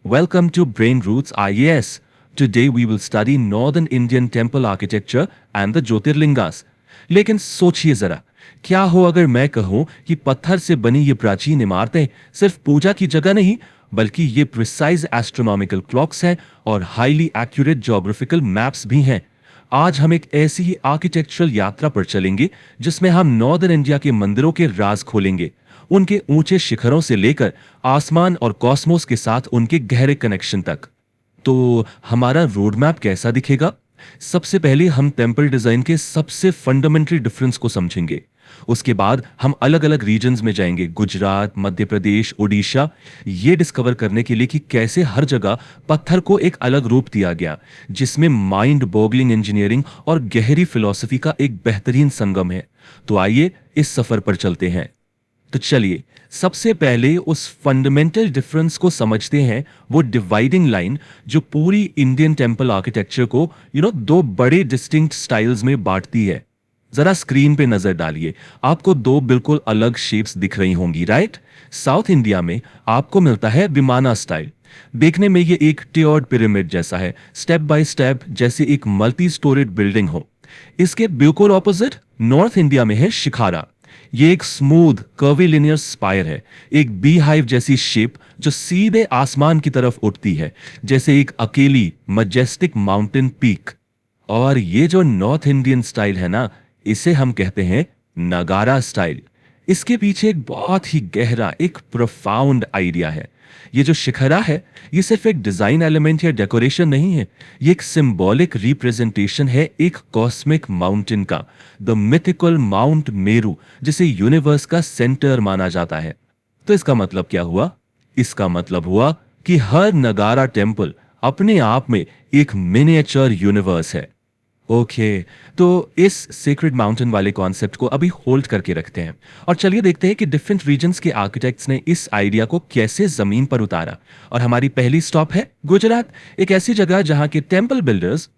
Welcome to Brain Roots IAS. Today we will study Northern Indian temple architecture and the Jyotirlingas. लेकिन सोचिए जरा, क्या हो अगर मैं कहूं कि पत्थर से बनी ये प्राचीन इमारतें सिर्फ पूजा की जगह नहीं, बल्कि ये प्रिसाइज एस्ट्रोनॉमिकल क्लॉक्स हैं और हाईली एक्यूरेट ज्योग्राफिकल मैप्स भी हैं। आज हम एक ऐसी ही आर्किटेक्चरल यात्रा पर चलेंगे जिसमें हम नॉर्दर्न इंडिया के मंदिरों के राज खोलेंगे, उनके ऊंचे शिखरों से लेकर आसमान और कॉस्मोस के साथ उनके गहरे कनेक्शन तक। तो हमारा रोड मैप कैसा दिखेगा? सबसे पहले हम टेम्पल डिजाइन के सबसे फंडामेंटल डिफरेंस को समझेंगे। उसके बाद हम अलग अलग रीजन्स में जाएंगे, गुजरात, मध्य प्रदेश, ओडिशा, ये डिस्कवर करने के लिए कि कैसे हर जगह पत्थर को एक अलग रूप दिया गया, जिसमें माइंड बॉगलिंग इंजीनियरिंग और गहरी फिलॉसफी का एक बेहतरीन संगम है। तो आइए इस सफर पर चलते हैं। तो चलिए सबसे पहले उस फंडामेंटल डिफरेंस को समझते हैं, वो डिवाइडिंग लाइन जो पूरी इंडियन टेम्पल आर्किटेक्चर को दो बड़े डिस्टिंक्ट स्टाइल्स में बांटती है। जरा स्क्रीन पे नजर डालिए, आपको दो बिल्कुल अलग शेप्स दिख रही होंगी, राइट? साउथ इंडिया में आपको मिलता है विमाना स्टाइल। देखने में ये एक टियर्ड पिरामिड जैसा है, स्टेप बाय स्टेप, जैसे एक मल्टी स्टोरेड बिल्डिंग हो। इसके बिल्कुल ऑपोजिट नॉर्थ इंडिया में है शिखारा। ये एक स्मूथ कर्वीलिनियर स्पायर है, एक बी हाइव जैसी शेप जो सीधे आसमान की तरफ उठती है, जैसे एक अकेली मजेस्टिक माउंटेन पीक। और ये जो नॉर्थ इंडियन स्टाइल है ना, इसे हम कहते हैं नगारा स्टाइल। इसके पीछे एक बहुत ही गहरा, एक प्रोफाउंड आइडिया है। ये जो शिखरा है, ये सिर्फ एक डिजाइन एलिमेंट या डेकोरेशन नहीं है, ये एक सिंबॉलिक रिप्रेजेंटेशन है एक कॉस्मिक माउंटेन का, द मिथिकल माउंट मेरू, जिसे यूनिवर्स का सेंटर माना जाता है। तो इसका मतलब क्या हुआ? इसका मतलब हुआ कि हर नगारा टेम्पल अपने आप में एक मिनिएचर यूनिवर्स है। ओके, तो इस सेक्रेड माउंटेन वाले कॉन्सेप्ट को अभी होल्ड करके रखते हैं और चलिए देखते हैं कि डिफरेंट रीजन्स के आर्किटेक्ट्स ने इस आइडिया को कैसे जमीन पर उतारा। और हमारी पहली स्टॉप है गुजरात, एक ऐसी जगह जहां के टेम्पल बिल्डर्स,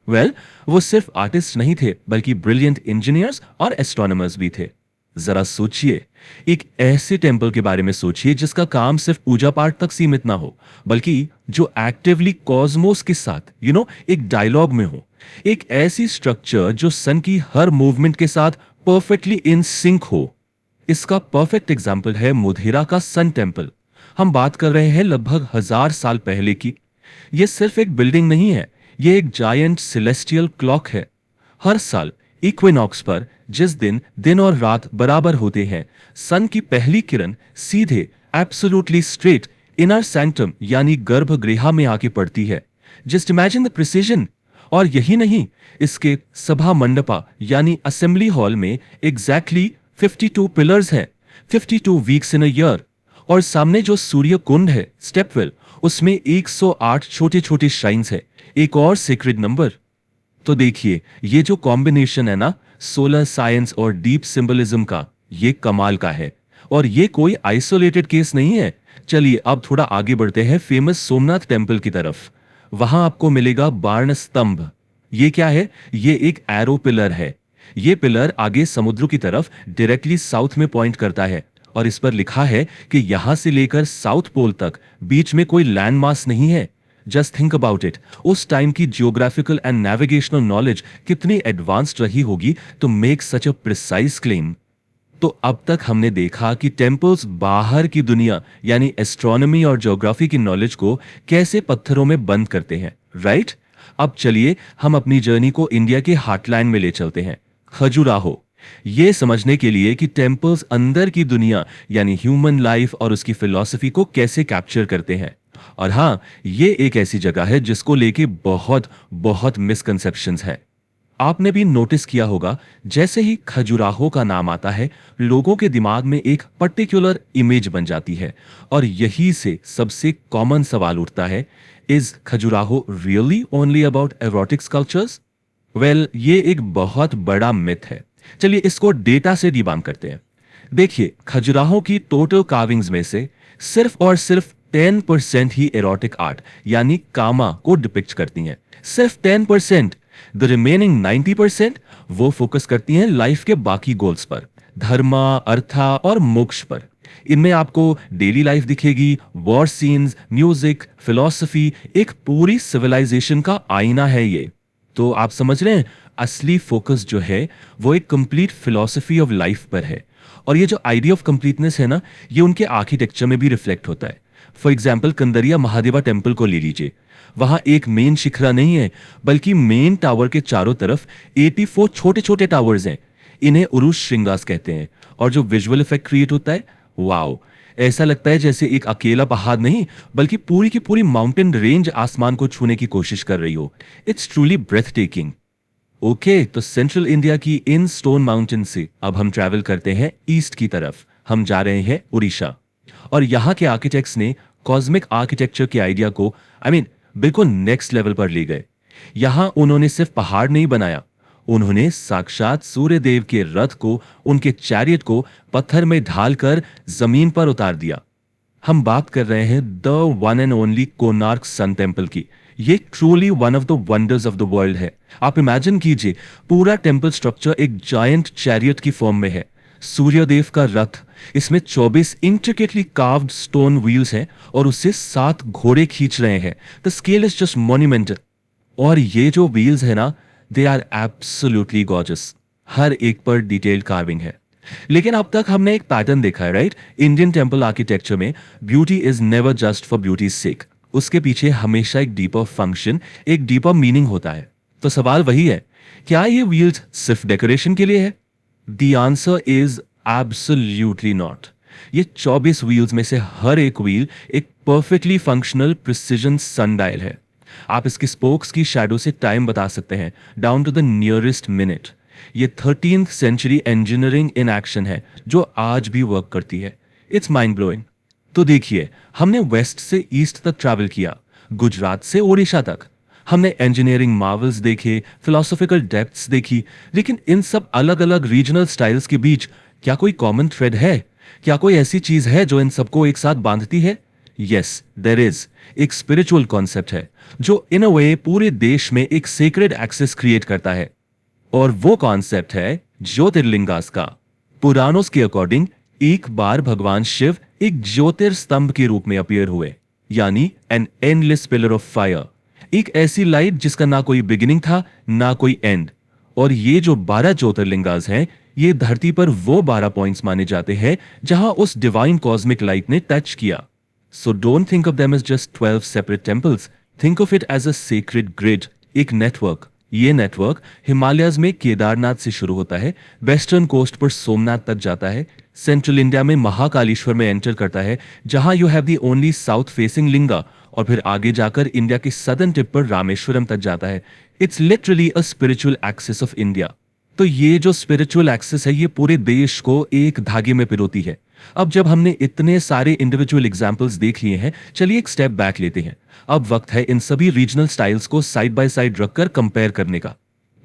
वो सिर्फ आर्टिस्ट नहीं थे, बल्कि ब्रिलियंट इंजीनियर्स और एस्ट्रोनॉमर्स भी थे। जरा सोचिए, एक ऐसे टेम्पल के बारे में सोचिए जिसका काम सिर्फ पूजा पाठ तक सीमित ना हो, बल्कि जो एक्टिवली कॉस्मोस के साथ एक डायलॉग में हो। एक ऐसी स्ट्रक्चर जो सन की हर मूवमेंट के साथ परफेक्टली इन सिंक हो। इसका परफेक्ट एग्जाम्पल है मोढेरा का सन टेम्पल। हम बात कर रहे हैं लगभग 1000 साल पहले की। यह सिर्फ एक बिल्डिंग नहीं है, यह एक जायंट सेलेस्टियल क्लॉक है। हर साल इक्विनॉक्स पर, जिस दिन दिन और रात बराबर होते हैं, सन की पहली किरण सीधे एब्सोल्युटली स्ट्रेट इनर सैंक्टम यानी गर्भगृह में आके पड़ती है। Just imagine the precision. और यही नहीं, इसके सभा मंडपा यानी असेंबली हॉल में एग्जैक्टली 52 पिलर्स हैं, 52 वीक्स इन अ ईयर। और सामने जो सूर्य कुंड है, स्टेपवेल, उसमें 108 छोटे छोटे श्राइन्स है, एक और सीक्रेट नंबर। तो देखिए, ये जो कॉम्बिनेशन है ना, सोलर साइंस और डीप सिंबलिज्म का, ये कमाल का है। और ये कोई आइसोलेटेड केस नहीं है। चलिए अब थोड़ा आगे बढ़ते हैं फेमस सोमनाथ टेम्पल की तरफ। वहां आपको मिलेगा बार्ण स्तंभ। ये क्या है? ये एक एरो पिलर है। ये पिलर आगे समुद्र की तरफ डायरेक्टली साउथ में पॉइंट करता है और इस पर लिखा है कि यहां से लेकर साउथ पोल तक बीच में कोई लैंड मास नहीं है। जस्ट थिंक अबाउट इट, उस टाइम की जियोग्राफिकल एंड नेविगेशनल नॉलेज कितनी एडवांस्ड रही होगी to make such a precise claim. तो अब तक हमने देखा कि टेम्पल्स बाहर की दुनिया यानी एस्ट्रोनॉमी और ज्योग्राफी की नॉलेज को कैसे पत्थरों में बंद करते हैं, राइट? अब चलिए हम अपनी जर्नी को इंडिया के हार्टलैंड में ले चलते हैं, खजुराहो। ये समझने के लिए कि टेम्पल्स अंदर की दुनिया यानी ह्यूमन लाइफ और उसकी फिलॉसफी को कैसे कैप्चर करते हैं। और हाँ, ये एक ऐसी जगह है जिसको लेके बहुत बहुत मिसकंसेप्शंस हैं। आपने भी नोटिस किया होगा, जैसे ही खजुराहो का नाम आता है, लोगों के दिमाग में एक पर्टिकुलर इमेज बन जाती है और यही से सबसे कॉमन सवाल उठता है, is Khajuraho really only about erotic sculptures? ये एक बहुत बड़ा मिथ है। चलिए इसको डेटा से डिबंक करते हैं। देखिए, खजुराहो की टोटल कार्विंग्स में से सिर्फ और सिर्फ 10% ही एरोटिक आर्ट यानी कामा को डिपिक्ट करती हैं। सिर्फ 10%। द रिमेनिंग 90% वो फोकस करती हैं लाइफ के बाकी गोल्स पर, धर्मा, अर्था और मोक्ष पर। इनमें आपको डेली लाइफ दिखेगी, वॉर सीन्स, म्यूजिक, फिलॉसफी, एक पूरी सिविलाइजेशन का आईना है ये। तो आप समझ रहे हैं, असली फोकस जो है वो एक कंप्लीट फिलॉसफी ऑफ लाइफ पर है। और ये जो आइडिया ऑफ कंप्लीटनेस है ना, ये उनके आर्किटेक्चर में भी रिफ्लेक्ट होता है। For example Kandariya Mahadeva temple को ले लीजिए। वहां एक मेन शिखरा नहीं है, बल्कि मेन टावर के चारों तरफ 84 छोटे छोटे टावर्स हैं। इन्हें उरुष श्रृंगास कहते हैं। और जो विजुअल इफेक्ट क्रिएट होता है, वाओ, ऐसा लगता है जैसे एक अकेला पहाड़ नहीं, बल्कि पूरी की पूरी माउंटेन रेंज आसमान को छूने की कोशिश कर रही हो। It's truly breathtaking. Okay, तो सेंट्रल इंडिया की इन स्टोन माउंटेन से अब हम ट्रैवल करते हैं ईस्ट की तरफ। हम जा रहे हैं उड़ीसा। और यहाँ के आर्किटेक्ट्स ने कॉस्मिक आर्किटेक्चर के आइडिया को बिल्कुल नेक्स्ट लेवल पर ले गए। यहां उन्होंने सिर्फ पहाड़ नहीं बनाया, उन्होंने साक्षात सूर्य देव के रथ को, उनके चैरियट को पत्थर में ढालकर जमीन पर उतार दिया। हम बात कर रहे हैं the one and only Konark sun temple की। ये truly one of the wonders of the world है। आप इमेजिन कीजिए, पूरा टेम्पल स्ट्रक्चर एक जायंट चैरियट की फॉर्म में है। सूर्यदेव का रथ, इसमें 24 इंट्रिकेटली कार्व्ड स्टोन व्हील्स हैं और उससे 7 घोड़े खींच रहे हैं। The scale is just monumental. और ये जो व्हील्स है ना, दे आर एब्सोल्युटली गॉर्जियस। हर एक पर डिटेल्ड कार्विंग है। लेकिन अब तक हमने एक पैटर्न देखा है, राइट? इंडियन टेम्पल आर्किटेक्चर में beauty is never just for beauty sake. उसके पीछे हमेशा एक डीपर फंक्शन, एक डीपर मीनिंग होता है। तो सवाल वही है, क्या ये व्हील्स सिर्फ डेकोरेशन के लिए है? The answer is absolutely not. ये 24 व्हील्स में से हर एक व्हील एक परफेक्टली फंक्शनल प्रिसिजन सनडायल है। आप इसके स्पोक्स की शैडो से टाइम बता सकते हैं, down to the nearest minute. ये 13th century engineering in action है, जो आज भी वर्क करती है। It's mind blowing. तो देखिए, हमने वेस्ट से ईस्ट तक ट्रैवल किया, गुजरात से ओडिशा तक। हमने इंजीनियरिंग मार्वल्स देखे, फिलोसॉफिकल डेप्थ्स देखी, लेकिन इन सब अलग अलग रीजनल स्टाइल्स के बीच क्या कोई कॉमन थ्रेड है? क्या कोई ऐसी चीज है जो इन सबको एक साथ बांधती है? Yes, there is. एक स्पिरिचुअल कॉन्सेप्ट है जो इन अ वे पूरे देश में एक सेक्रेड एक्सेस क्रिएट करता है। और वो कॉन्सेप्ट है ज्योतिर्लिंगास का। पुराणों के अकॉर्डिंग एक बार भगवान शिव एक ज्योतिर्स्तंभ के रूप में अपीयर हुए, यानी an endless pillar of fire. एक ऐसी लाइट जिसका ना कोई बिगिनिंग था, ना कोई एंड। और ये जो 12 ज्योतिर्लिंगास हैं, ये धरती पर वो 12 पॉइंट्स माने जाते हैं जहां उस डिवाइन कॉस्मिक लाइट ने टच किया। So don't think of them as just 12 separate temples, think of it as a sacred grid, एक नेटवर्क। ये नेटवर्क हिमालयस में केदारनाथ से शुरू होता है, वेस्टर्न कोस्ट पर सोमनाथ तक जाता है, सेंट्रल इंडिया में महाकालेश्वर में एंटर करता है, जहां you have the only south facing linga, और फिर आगे जाकर इंडिया के सदर्न टिप पर रामेश्वरम तक जाता है। It's literally a spiritual axis of India. तो ये जो स्पिरिचुअल एक्सिस है, ये पूरे देश को एक धागे में पिरोती है। अब जब हमने इतने सारे इंडिविजुअल एग्जाम्पल्स देख लिए हैं, चलिए एक स्टेप बैक लेते हैं। अब वक्त है इन सभी रीजनल स्टाइल्स को साइड बाय साइड रखकर कंपेयर करने का।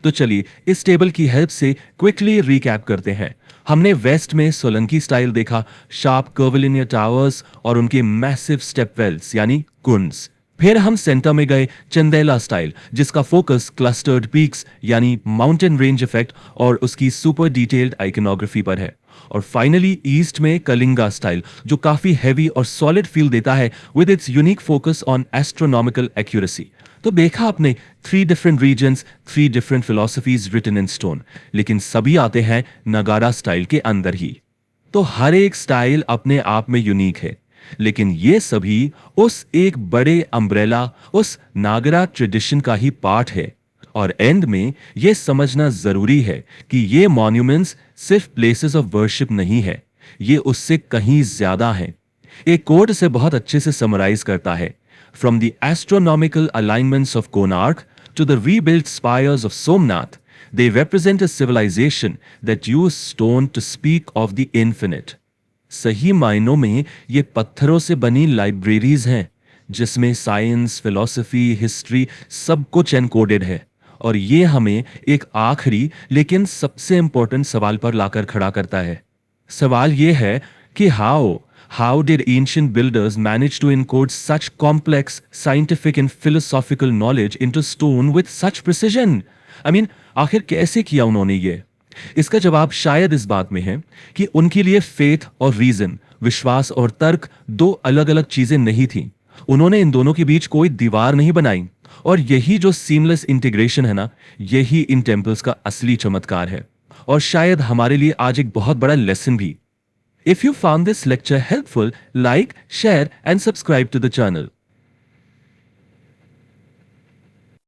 तो चलिए इस टेबल की हेल्प से क्विकली रिकैप करते हैं। हमने वेस्ट में सोलंकी स्टाइल देखा, शार्प कर्विलिनियर टावर्स और उनके मैसिव स्टेप वेल्स यानी कुंड्स। फिर हम सेंटर में गए चंदेला स्टाइल, जिसका फोकस क्लस्टर्ड पीक्स यानी माउंटेन रेंज इफेक्ट और उसकी सुपर डिटेल्ड आइकनोग्राफी पर है। और फाइनली ईस्ट में कलिंगा स्टाइल, जो काफी हैवी और सॉलिड फील देता है with its unique focus on astronomical accuracy. तो देखा आपने, 3 different regions, 3 different philosophies written in stone, लेकिन सभी आते हैं नगारा स्टाइल के अंदर ही। तो हर एक स्टाइल अपने आप में यूनिक है, लेकिन ये सभी उस एक बड़े अम्ब्रेला, उस नागरा ट्रेडिशन का ही पार्ट है। और एंड में ये समझना जरूरी है कि ये मॉन्यूमेंट्स सिर्फ प्लेसेस ऑफ वर्शिप नहीं है, ये उससे कहीं ज्यादा हैं। एक कोड से बहुत अच्छे से समराइज करता है, from the astronomical alignments of Konark to the rebuilt spires of Somnath, they represent a civilization that used stone to speak of the infinite. सही मायनों में ये पत्थरों से बनी लाइब्रेरीज हैं, जिसमें साइंस, फिलॉसफी, हिस्ट्री सब कुछ एनकोडेड है। और ये हमें एक आखिरी लेकिन सबसे इंपॉर्टेंट सवाल पर लाकर खड़ा करता है। सवाल ये है कि how did ancient builders manage to encode such complex scientific and philosophical knowledge into stone with such precision? I mean, आखिर कैसे किया उन्होंने ये? इसका जवाब शायद इस बात में है कि उनके लिए फेथ और रीजन, विश्वास और तर्क दो अलग अलग चीजें नहीं थी। उन्होंने इन दोनों के बीच कोई दीवार नहीं बनाई। और यही जो सीमलेस इंटीग्रेशन है ना, यही इन टेम्पल्स का असली चमत्कार है। और शायद हमारे लिए आज एक बहुत बड़ा लेसन भी। If you found this lecture helpful, like, share and subscribe to the channel.